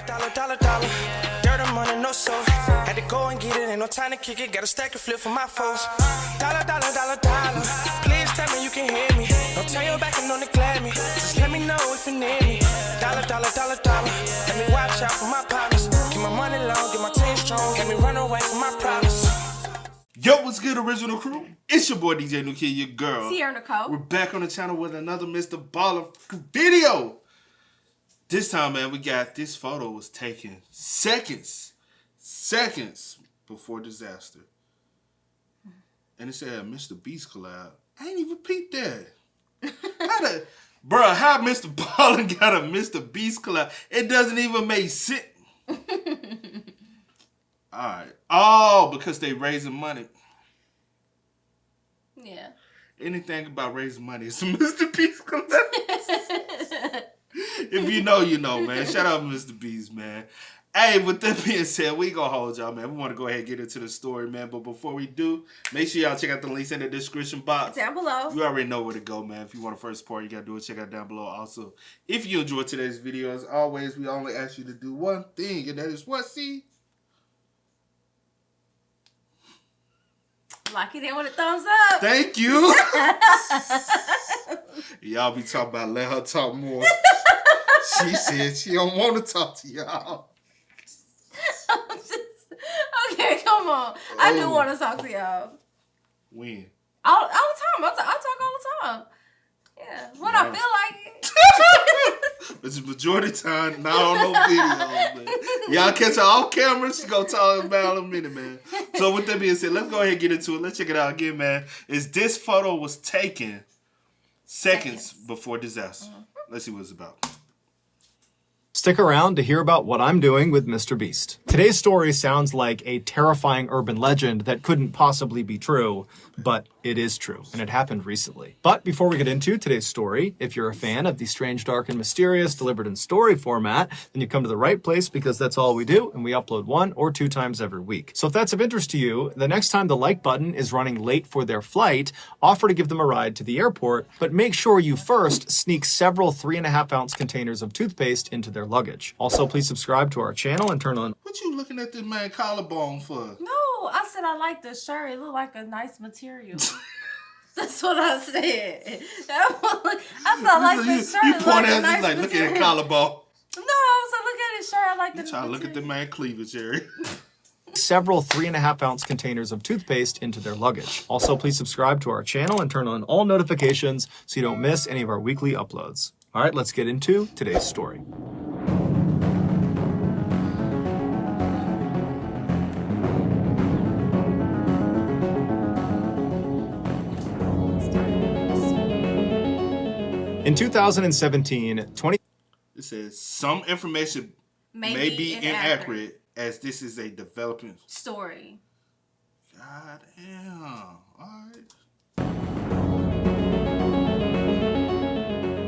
dollar. Dirt and money, no soul. Had to go and get it, ain't no time to kick it. Got a stack of flip for my foes. Dollar. Please tell me you can hear me. Don't turn your back and don't neglect me. Just let me know if you need me. Dollar. Let me watch out for my partners. Keep my money long, get my team strong. Let me run away from my problems. Yo, what's good, original crew? It's your boy DJ New Kid, your girl. Sierra Nicole. We're back on the channel with another Mr. Baller video. This time, man, we got this photo was taken seconds before disaster. And it said Mr. Beast collab. I ain't even peeped that. How Mr. Baller got a Mr. Beast collab? It doesn't even make sense. Alright. Oh, because they raising money. Yeah. Anything about raising money is a Mr. Beast collab. If you know, you know, man. Shout out Mr. Beast, man. Hey, with that being said, we gonna hold y'all, man. We want to go ahead and get into the story, man. But before we do, make sure y'all check out the links in the description box. Down below. You already know where to go, man. If you want to first support, you gotta do it. Check out down below. Also, if you enjoyed today's video, as always, we only ask you to do one thing, and that is what, see? Lock it in with a thumbs up. Thank you. Y'all be talking about let her talk more. She said she don't want to talk to y'all. Okay, come on. I do want to talk to y'all. When? All the time. I talk all the time. Yeah. When I feel like it. But the majority of the time, not on no videos, man. Y'all catch her off camera, she gonna talk about it in a minute, man. So with that being said, let's go ahead and get into it. Let's check it out again, man. This photo was taken seconds before disaster. Let's see what it's about. Stick around to hear about what I'm doing with Mr. Beast. Today's story sounds like a terrifying urban legend that couldn't possibly be true, but it is true, and it happened recently. But before we get into today's story, if you're a fan of the strange, dark, and mysterious delivered in story format, then you come to the right place because that's all we do, and we upload 1 or 2 times every week. So if that's of interest to you, the next time the like button is running late for their flight, offer to give them a ride to the airport, but make sure you first sneak several 3.5-ounce containers of toothpaste into their luggage. Also, please subscribe to our channel and turn on... What you looking at this man collarbone for? No, I said I like the shirt. It looked like a nice material. That's what I said. I said I like the shirt. You it point like at me like, look at his collarbone. No, I was like, look at his shirt. I like the Try to look at the man cleavage area. Several 3.5-ounce containers of toothpaste into their luggage. Also, please subscribe to our channel and turn on all notifications so you don't miss any of our weekly uploads. All right, let's get into today's story. In 2017, It says some information may be inaccurate as this is a developing story. God damn. All right.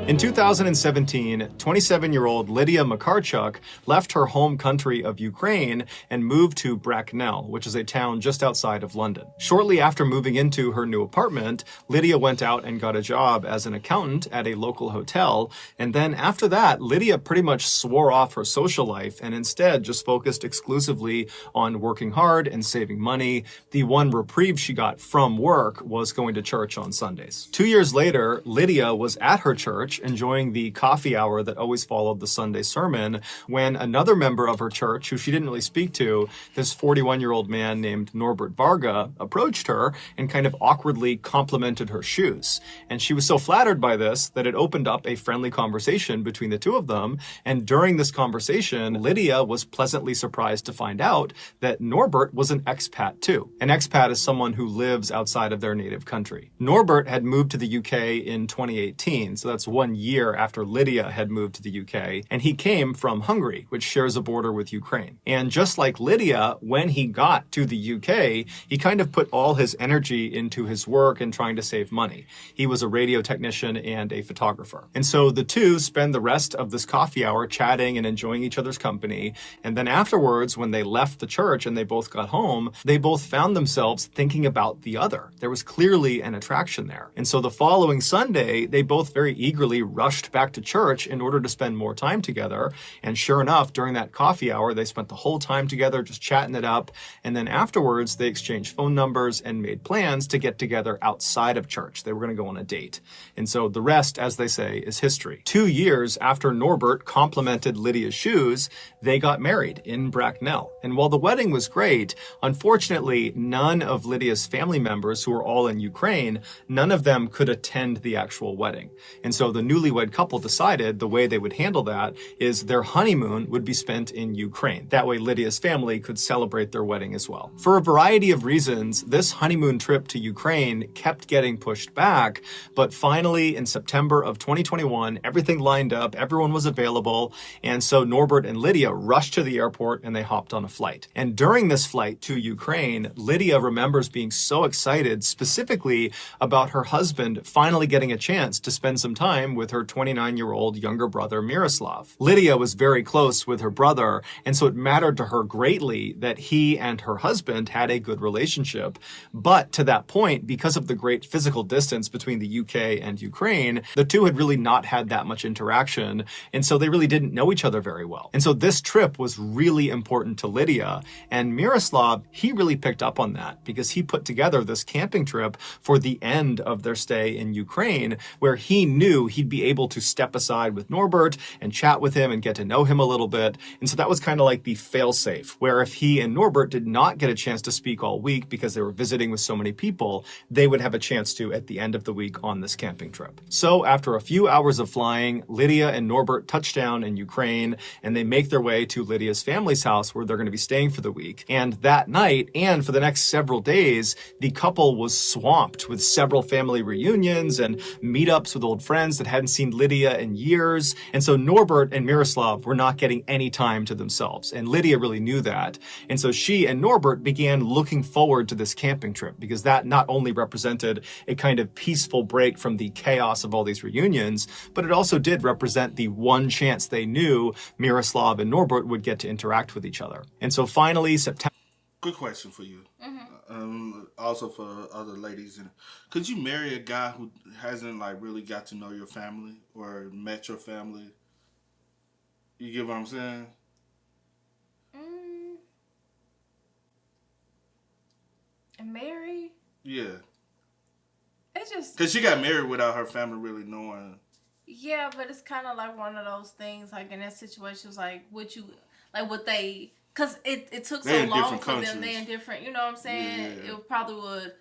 In 2017, 27-year-old Lydia Makarchuk left her home country of Ukraine and moved to Bracknell, which is a town just outside of London. Shortly after moving into her new apartment, Lydia went out and got a job as an accountant at a local hotel, and then after that, Lydia pretty much swore off her social life and instead just focused exclusively on working hard and saving money. The one reprieve she got from work was going to church on Sundays. 2 years later, Lydia was at her church enjoying the coffee hour that always followed the Sunday sermon when another member of her church, who she didn't really speak to, this 41-year-old man named Norbert Varga, approached her and kind of awkwardly complimented her shoes. And she was so flattered by this that it opened up a friendly conversation between the two of them. And during this conversation, Lydia was pleasantly surprised to find out that Norbert was an expat too. An expat is someone who lives outside of their native country. Norbert had moved to the UK in 2018, so that's 1 year after Lydia had moved to the UK, and he came from Hungary, which shares a border with Ukraine. And just like Lydia, when he got to the UK, he kind of put all his energy into his work and trying to save money. He was a radio technician and a photographer. And so the two spend the rest of this coffee hour chatting and enjoying each other's company. And then afterwards, when they left the church and they both got home, they both found themselves thinking about the other. There was clearly an attraction there. And so the following Sunday, they both very eagerly eagerly rushed back to church in order to spend more time together. And sure enough, during that coffee hour, they spent the whole time together just chatting it up. And then afterwards, they exchanged phone numbers and made plans to get together outside of church. They were going to go on a date. And so the rest, as they say, is history. 2 years after Norbert complimented Lydia's shoes, they got married in Bracknell. And while the wedding was great, unfortunately, none of Lydia's family members, who were all in Ukraine, none of them could attend the actual wedding. And so the newlywed couple decided the way they would handle that is their honeymoon would be spent in Ukraine. That way Lydia's family could celebrate their wedding as well. For a variety of reasons, this honeymoon trip to Ukraine kept getting pushed back, but finally in September of 2021, everything lined up, everyone was available, and so Norbert and Lydia rushed to the airport and they hopped on a flight. And during this flight to Ukraine, Lydia remembers being so excited specifically about her husband finally getting a chance to spend some time with her 29-year-old younger brother Miroslav. Lydia was very close with her brother, and so it mattered to her greatly that he and her husband had a good relationship. But to that point, because of the great physical distance between the UK and Ukraine, the two had really not had that much interaction, and so they really didn't know each other very well. And so this trip was really important to Lydia, and Miroslav, he really picked up on that because he put together this camping trip for the end of their stay in Ukraine, where he knew he'd be able to step aside with Norbert and chat with him and get to know him a little bit. And so that was kind of like the fail-safe, where if he and Norbert did not get a chance to speak all week because they were visiting with so many people, they would have a chance to at the end of the week on this camping trip. So after a few hours of flying, Lydia and Norbert touch down in Ukraine, and they make their way to Lydia's family's house where they're going to be staying for the week. And that night, and for the next several days, the couple was swamped with several family reunions and meetups with old friends that hadn't seen Lydia in years. And so Norbert and Miroslav were not getting any time to themselves. And Lydia really knew that. And so she and Norbert began looking forward to this camping trip because that not only represented a kind of peaceful break from the chaos of all these reunions, but it also did represent the one chance they knew Miroslav and Norbert would get to interact with each other. And so finally, September. Good question for you. Also for other ladies. Could you marry a guy who hasn't like really got to know your family or met your family? You get what I'm saying? And marry? Yeah. It's just... Because she got married without her family really knowing. Yeah, but it's kind of like one of those things, like in that situation, was like, would they... Because it took so long for them. They in different, you know what I'm saying? Yeah. It probably would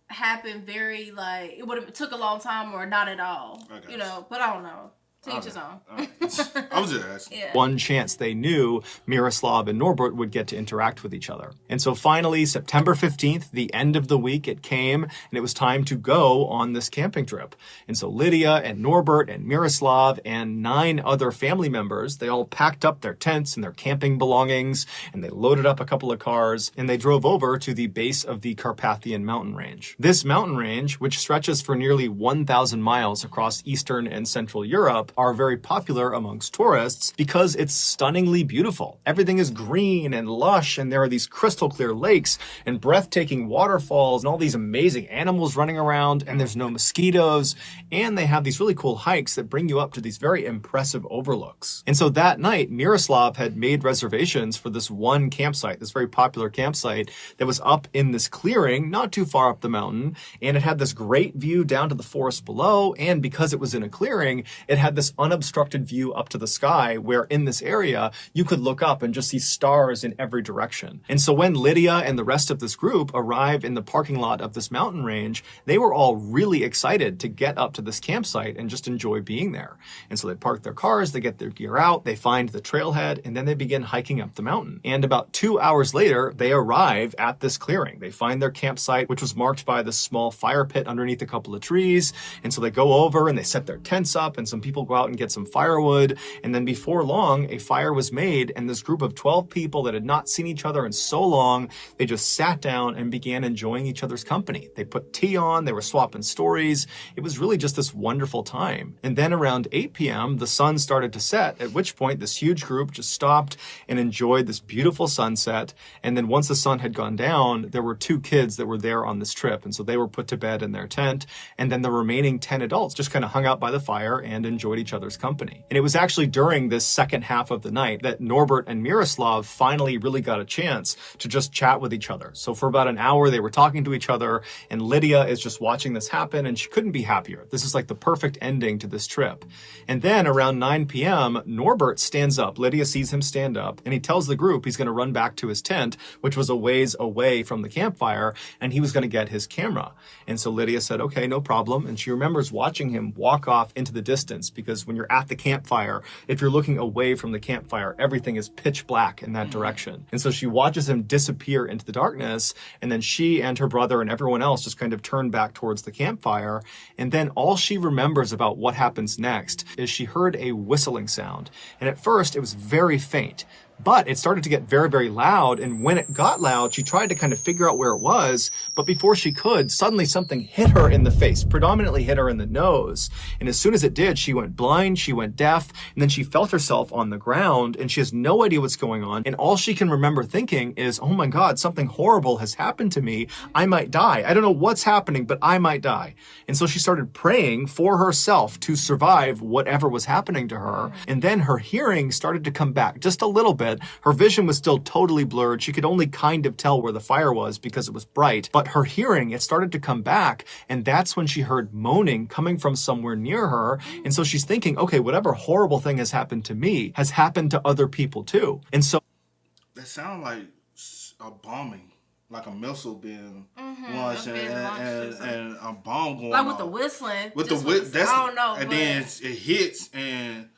happen very, like, it would have took a long time or not at all. You know, but I don't know. To each his own. I was just asking. Yeah. One chance they knew Miroslav and Norbert would get to interact with each other. And so finally, September 15th, the end of the week, it came, and it was time to go on this camping trip. And so Lydia and Norbert and Miroslav and 9 other family members, they all packed up their tents and their camping belongings, and they loaded up a couple of cars, and they drove over to the base of the Carpathian mountain range. This mountain range, which stretches for nearly 1,000 miles across Eastern and Central Europe, are very popular amongst tourists because it's stunningly beautiful. Everything is green and lush, and there are these crystal clear lakes and breathtaking waterfalls and all these amazing animals running around, and there's no mosquitoes, and they have these really cool hikes that bring you up to these very impressive overlooks. And so that night, Miroslav had made reservations for this one campsite, this very popular campsite that was up in this clearing, not too far up the mountain, and it had this great view down to the forest below, and because it was in a clearing, it had this unobstructed view up to the sky where in this area you could look up and just see stars in every direction. And so when Lydia and the rest of this group arrived in the parking lot of this mountain range, they were all really excited to get up to this campsite and just enjoy being there. And so they park their cars, they get their gear out, they find the trailhead, and then they begin hiking up the mountain. And about 2 hours later, they arrive at this clearing. They find their campsite, which was marked by this small fire pit underneath a couple of trees. And so they go over and they set their tents up, and some people go out and get some firewood. And then before long, a fire was made, and this group of 12 people that had not seen each other in so long, they just sat down and began enjoying each other's company. They put tea on, they were swapping stories. It was really just this wonderful time. And then around 8 p.m., the sun started to set, at which point this huge group just stopped and enjoyed this beautiful sunset. And then once the sun had gone down, there were 2 kids that were there on this trip. And so they were put to bed in their tent. And then the remaining 10 adults just kind of hung out by the fire and enjoyed each other's company. And it was actually during this second half of the night that Norbert and Miroslav finally really got a chance to just chat with each other. So for about an hour, they were talking to each other, and Lydia is just watching this happen, and she couldn't be happier. This is like the perfect ending to this trip. And then around 9 p.m., Norbert stands up. Lydia sees him stand up, and he tells the group he's going to run back to his tent, which was a ways away from the campfire, and he was going to get his camera. And so Lydia said, okay, no problem. And she remembers watching him walk off into the distance, because when you're at the campfire, if you're looking away from the campfire, everything is pitch black in that direction. And so she watches him disappear into the darkness, and then she and her brother and everyone else just kind of turn back towards the campfire. And then all she remembers about what happens next is she heard a whistling sound. And at first it was very faint, but it started to get very, very loud. And when it got loud, she tried to kind of figure out where it was. But before she could, suddenly something hit her in the face, predominantly hit her in the nose. And as soon as it did, she went blind, she went deaf, and then she felt herself on the ground, and she has no idea what's going on. And all she can remember thinking is, oh my God, something horrible has happened to me. I might die. I don't know what's happening, but I might die. And so she started praying for herself to survive whatever was happening to her. And then her hearing started to come back just a little bit. Her vision was still totally blurred. She could only kind of tell where the fire was because it was bright. But her hearing, it started to come back. And that's when she heard moaning coming from somewhere near her. And so she's thinking, okay, whatever horrible thing has happened to me has happened to other people too. And so that sounds like a bombing. Like a missile being launched and a bomb going like with off. The whistling. With the whistle, I don't know. And then it hits, and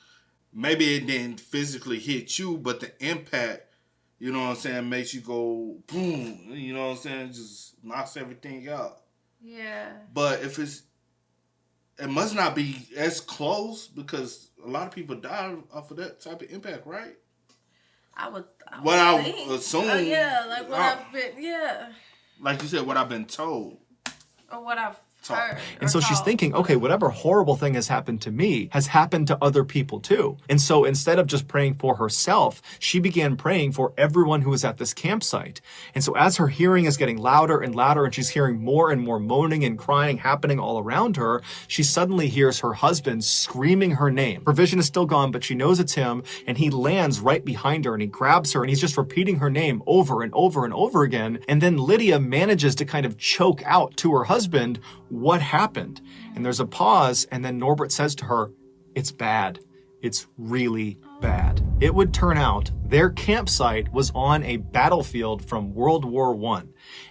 maybe it didn't physically hit you, but the impact, you know what I'm saying, makes you go boom. You know what I'm saying, just knocks everything out. Yeah. But if it must not be as close, because a lot of people die off of that type of impact, right? I would assume. Yeah, like what I've been, like you said, what I've been told. Or what I've heard. And so she's thinking, okay, whatever horrible thing has happened to me has happened to other people too. And so instead of just praying for herself, she began praying for everyone who was at this campsite. And so as her hearing is getting louder and louder, and she's hearing more and more moaning and crying happening all around her, she suddenly hears her husband screaming her name. Her vision is still gone, but she knows it's him, and he lands right behind her, and he grabs her, and he's just repeating her name over and over and over again. And then Lydia manages to kind of choke out to her husband, what happened? And there's a pause, and then Norbert says to her, it's bad. It's really bad. It would turn out their campsite was on a battlefield from World War I,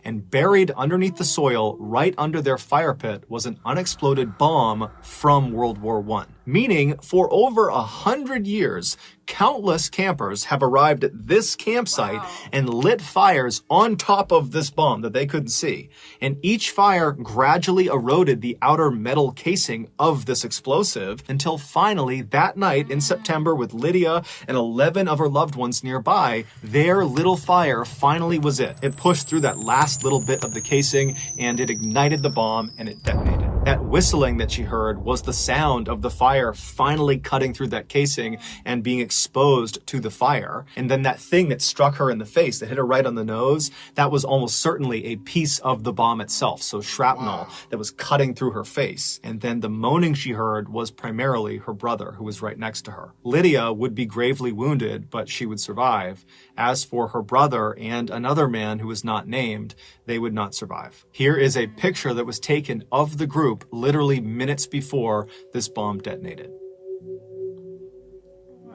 and buried underneath the soil right under their fire pit was an unexploded bomb from World War I. Meaning, for over 100 years, countless campers have arrived at this campsite and lit fires on top of this bomb that they couldn't see. And each fire gradually eroded the outer metal casing of this explosive until finally that night in September, with Lydia and 11 of her loved ones nearby, their little fire finally was it. It pushed through that last little bit of the casing, and it ignited the bomb, and it detonated. That whistling that she heard was the sound of the fire finally cutting through that casing and being exposed to the fire. And then that thing that struck her in the face, that hit her right on the nose, that was almost certainly a piece of the bomb itself. So shrapnel that was cutting through her face. And then the moaning she heard was primarily her brother, who was right next to her. Lydia would be gravely wounded, but she would survive. As for her brother and another man who was not named, they would not survive. Here is a picture that was taken of the group literally minutes before this bomb detonated.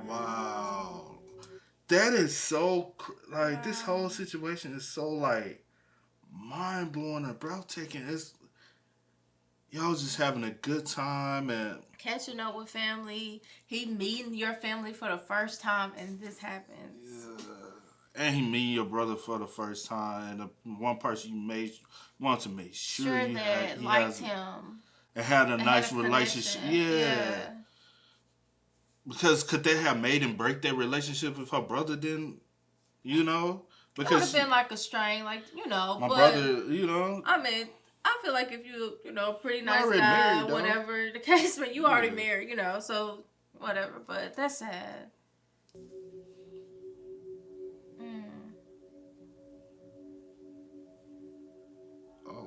Wow. That is so, like, this whole situation is so, like, mind-blowing and breathtaking. It's, y'all just having a good time and catching up with family. He meeting your family for the first time, and this happens. Yeah. And he meeting your brother for the first time, and the one person you want to make sure that liked him and had a nice relationship. Yeah. Because could they have made and break their relationship if her brother didn't, you know? Because it would Because have been like a strain, like, you know. my but, brother, you know. I mean, I feel like if you know, pretty nice already guy, married, though. whatever the case, but you already married, you know, so whatever. But that's sad.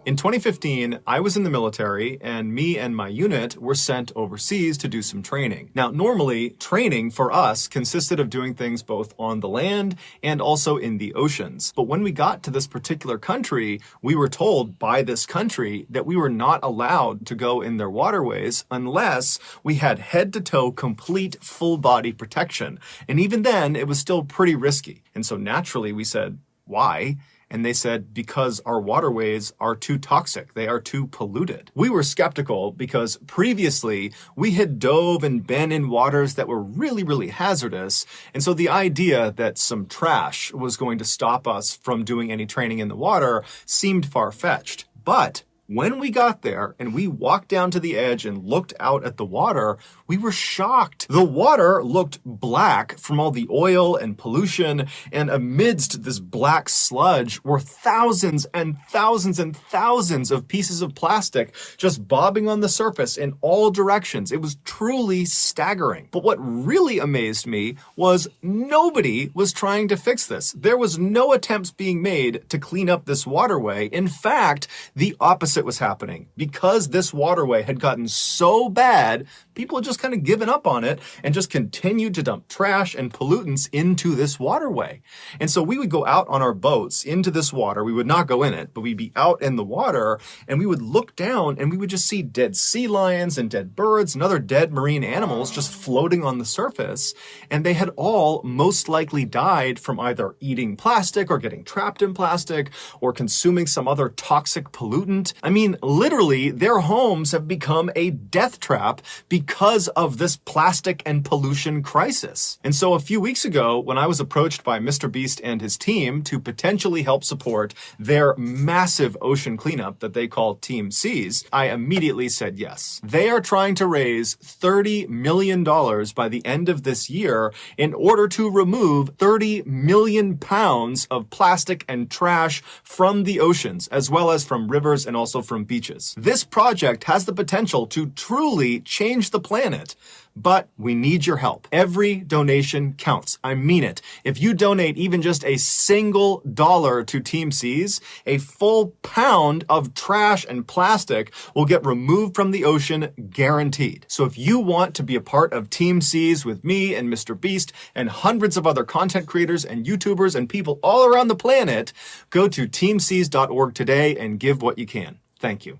In 2015, I was in the military, and me and my unit were sent overseas to do some training. Now, normally, training for us consisted of doing things both on the land and also in the oceans. But when we got to this particular country, we were told by this country that we were not allowed to go in their waterways unless we had head-to-toe complete full-body protection. And even then, it was still pretty risky. And so naturally, we said, why? And they said, because our waterways are too toxic. They are too polluted. We were skeptical because previously we had dove and been in waters that were really, really hazardous. And so the idea that some trash was going to stop us from doing any training in the water seemed far-fetched. But when we got there and we walked down to the edge and looked out at the water, we were shocked. The water looked black from all the oil and pollution, and amidst this black sludge were thousands and thousands and thousands of pieces of plastic just bobbing on the surface in all directions. It was truly staggering. But what really amazed me was nobody was trying to fix this. There was no attempts being made to clean up this waterway. In fact, the opposite was happening. Because this waterway had gotten so bad, people had just kind of given up on it and just continued to dump trash and pollutants into this waterway. And so we would go out on our boats into this water. We would not go in it, but we'd be out in the water and we would look down and we would just see dead sea lions and dead birds and other dead marine animals just floating on the surface. And they had all most likely died from either eating plastic or getting trapped in plastic or consuming some other toxic pollutant. I mean, literally, their homes have become a death trap because of this plastic and pollution crisis. And so a few weeks ago, when I was approached by Mr. Beast and his team to potentially help support their massive ocean cleanup that they call Team Seas, I immediately said yes. They are trying to raise $30 million by the end of this year in order to remove 30 million pounds of plastic and trash from the oceans, as well as from rivers and also from beaches. This project has the potential to truly change the planet, but we need your help. Every donation counts. I mean it. If you donate even just a single dollar to Team Seas, a full pound of trash and plastic will get removed from the ocean, guaranteed. So if you want to be a part of Team Seas with me and Mr. Beast and hundreds of other content creators and YouTubers and people all around the planet, go to teamseas.org today and give what you can. Thank you.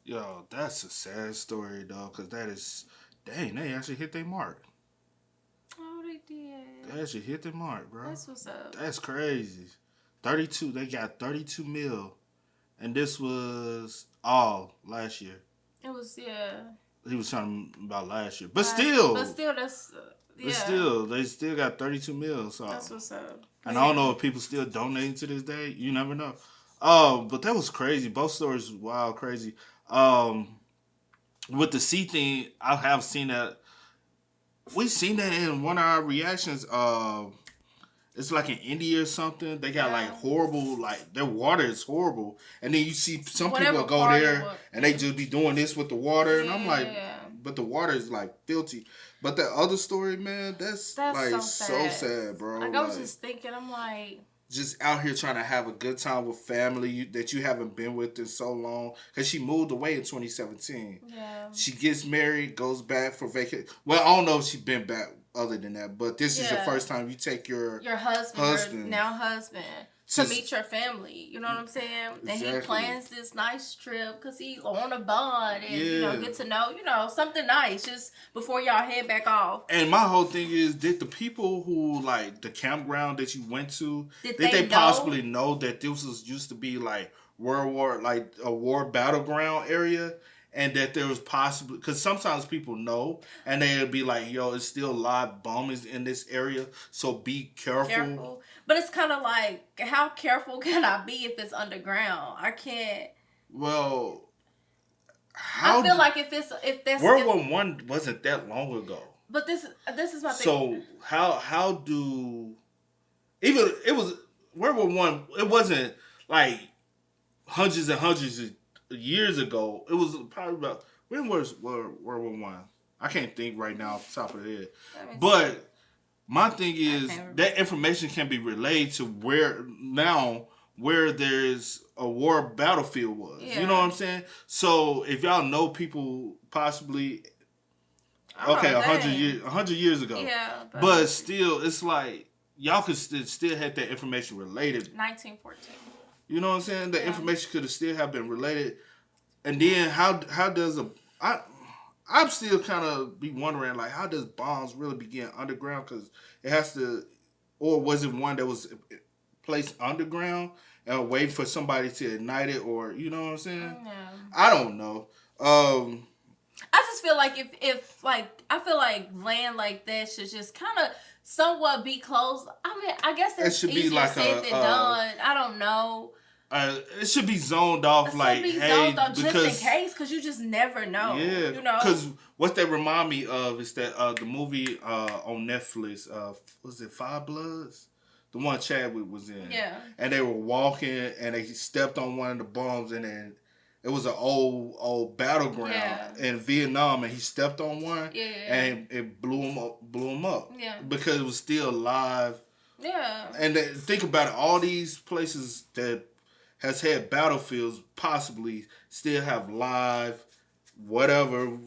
Yo, that's a sad story, though, because that is... Dang, they actually hit their mark. Oh, they did. They actually hit their mark, bro. That's what's up. That's crazy. 32, they got 32 mil. And this was all last year. It was, yeah. He was talking about last year. But still, that's... yeah. But still, they still got 32 mil. So. That's what's up. And I don't know if people still donating to this day. You never know. But that was crazy. Both stories, wild, crazy. With the sea thing, I have seen that. We've seen that in one of our reactions. It's like in India or something. They got like horrible, like their water is horrible. And then you see some people go there and they just be doing this with the water. And I'm like, but the water is like filthy. But that other story, man, that's like so sad, bro. Like I was just thinking, I'm like, just out here trying to have a good time with family that you haven't been with in so long. Because she moved away in 2017. Yeah. She gets married, goes back for vacation. Well, I don't know if she's been back other than that. But this is your first time you take your husband, your now husband, to meet your family. You know what I'm saying? Exactly. And he plans this nice trip because he on a bond and, you know, get to know, you know, something nice just before y'all head back off. And my whole thing is, did the people who, like, the campground that you went to, did they possibly know that this was used to be, like, a war battleground area? And that there was possibly, because sometimes people know, and they'll be like, yo, it's still live bombings in this area, so be careful. But it's kind of like, how careful can I be if it's underground? I can't. Well, I feel like if that's... World War I wasn't that long ago. But this is my thing. So how do even it was World War One? It wasn't like hundreds and hundreds of years ago. It was probably about when was World War One? I can't think right now off the top of the head. But my thing is that information can be relayed to where there's a war battlefield was. Yeah. You know what I'm saying? So if y'all know people possibly 100 years ago. Yeah. But still it's like y'all could still have that information related. 1914. You know what I'm saying? The information could have still have been related. And then how does I'm still kind of be wondering, like, how does bombs really begin underground? Because it has to, or was it one that was placed underground and wait for somebody to ignite it, or you know what I'm saying? Yeah. I don't know. I just feel like if I feel like land like that should just kind of somewhat be closed. I mean, I guess that's easier said than done. I don't know. It should be zoned off, just in case, because you just never know. Yeah, you know. Because what they remind me of is that the movie on Netflix, was it Five Bloods? The one Chadwick was in. Yeah. And they were walking, and they stepped on one of the bombs, and then it was an old battleground in Vietnam, and he stepped on one, and it blew him up. Yeah. Because it was still alive. Yeah. And think about it, all these places that has had battlefields possibly still have live whatever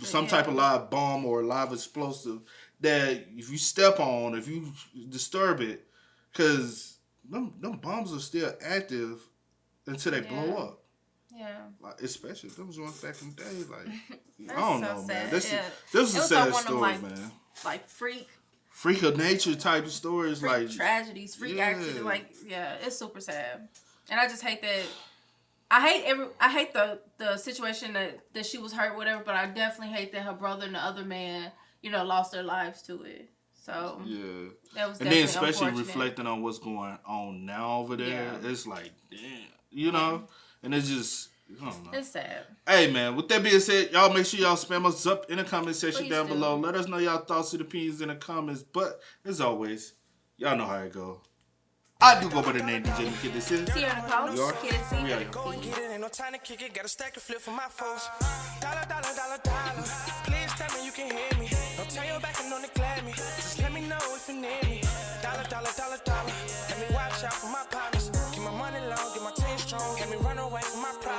some type of live bomb or live explosive that if you step on, if you disturb it, because them bombs are still active until they blow up. Yeah. Like, especially those ones back in the day. Like, I don't know, sad. man. This is a sad story, man. Like freak of nature type of stories, like tragedies, freak accidents. Like, it's super sad. And I just hate that. I hate the situation that she was hurt, whatever. But I definitely hate that her brother and the other man, lost their lives to it. So that was. And then especially reflecting on what's going on now over there, it's like, damn, and it's just. I don't know. It's sad. Hey, man, with that being said, y'all make sure y'all spam us up in the comment section down below. Let us know y'all thoughts and opinions in the comments. But, as always, y'all know how it go. I do go by the name DJ Kid This Is. See you in the comments. Kid and C. We are. Go and get it, ain't no time to kick it. Got a stack of flip for my folks. Dollar. Please tell me you can hear me. Don't turn your back and don't neglect me. Just let me know if you need me. Dollar. Let me watch out for my partners. Keep my money long, get my team strong. Let me run away from my problems.